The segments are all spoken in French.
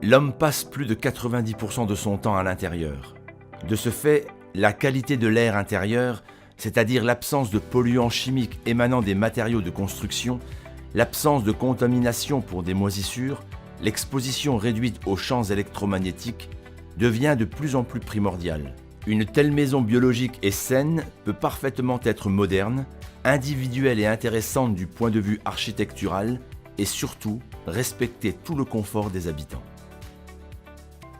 L'homme passe plus de 90% de son temps à l'intérieur. De ce fait, la qualité de l'air intérieur, c'est-à-dire l'absence de polluants chimiques émanant des matériaux de construction, l'absence de contamination pour des moisissures, l'exposition réduite aux champs électromagnétiques, devient de plus en plus primordiale. Une telle maison biologique et saine peut parfaitement être moderne, individuelle et intéressante du point de vue architectural et surtout respecter tout le confort des habitants.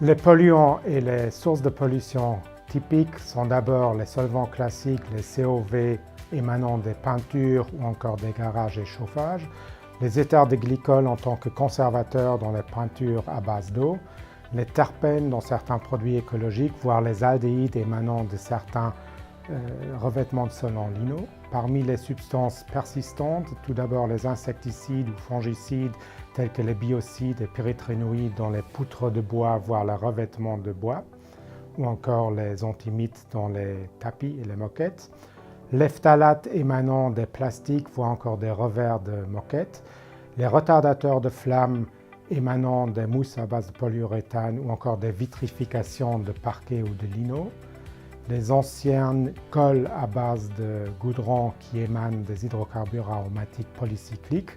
Les polluants et les sources de pollution typiques sont d'abord les solvants classiques, les COV émanant des peintures ou encore des garages et chauffages, les éthers de glycol en tant que conservateurs dans les peintures à base d'eau, les terpènes dans certains produits écologiques, voire les aldéhydes émanant de certains revêtements de sol en lino. Parmi les substances persistantes, tout d'abord les insecticides ou fongicides tels que les biocides et pyréthrinoïdes dans les poutres de bois, voire les revêtements de bois, ou encore les antimites dans les tapis et les moquettes. Les phtalates émanant des plastiques, voire encore des revers de moquettes. Les retardateurs de flamme émanant des mousses à base de polyuréthane ou encore des vitrifications de parquet ou de lino. Les anciennes colles à base de goudron qui émanent des hydrocarbures aromatiques polycycliques.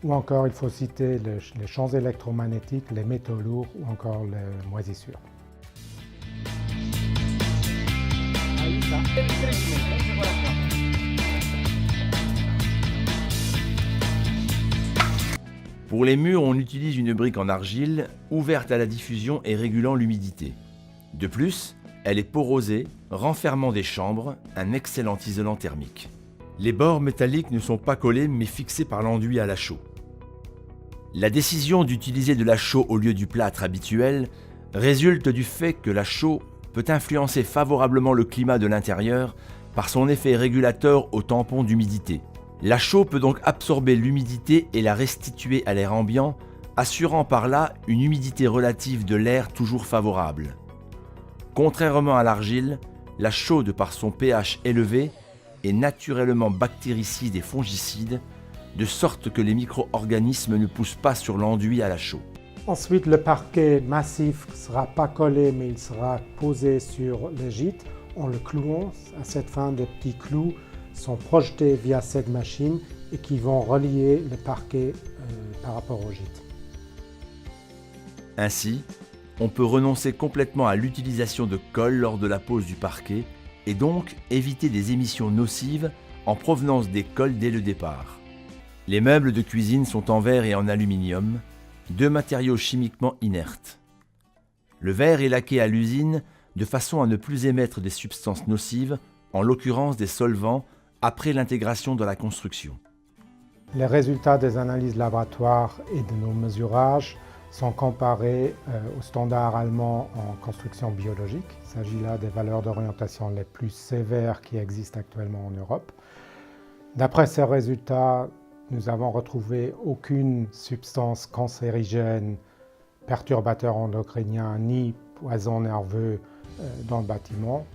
Ou encore, il faut citer les champs électromagnétiques, les métaux lourds ou encore les moisissures. Pour les murs, on utilise une brique en argile, ouverte à la diffusion et régulant l'humidité. De plus, elle est porosée, renfermant des chambres, un excellent isolant thermique. Les bords métalliques ne sont pas collés mais fixés par l'enduit à la chaux. La décision d'utiliser de la chaux au lieu du plâtre habituel résulte du fait que la chaux peut influencer favorablement le climat de l'intérieur par son effet régulateur au tampon d'humidité. La chaux peut donc absorber l'humidité et la restituer à l'air ambiant, assurant par là une humidité relative de l'air toujours favorable. Contrairement à l'argile, la chaux, de par son pH élevé, est naturellement bactéricide et fongicide, de sorte que les micro-organismes ne poussent pas sur l'enduit à la chaux. Ensuite, le parquet massif ne sera pas collé, mais il sera posé sur le gîte en le clouant. À cette fin, des petits clous sont projetés via cette machine et qui vont relier le parquet par rapport au gîte. Ainsi, on peut renoncer complètement à l'utilisation de colle lors de la pose du parquet et donc éviter des émissions nocives en provenance des colles dès le départ. Les meubles de cuisine sont en verre et en aluminium, deux matériaux chimiquement inertes. Le verre est laqué à l'usine de façon à ne plus émettre des substances nocives, en l'occurrence des solvants, après l'intégration dans la construction. Les résultats des analyses laboratoires et de nos mesurages sont comparés aux standards allemands en construction biologique. Il s'agit là des valeurs d'orientation les plus sévères qui existent actuellement en Europe. D'après ces résultats, nous avons retrouvé aucune substance cancérigène, perturbateur endocrinien ni poison nerveux dans le bâtiment.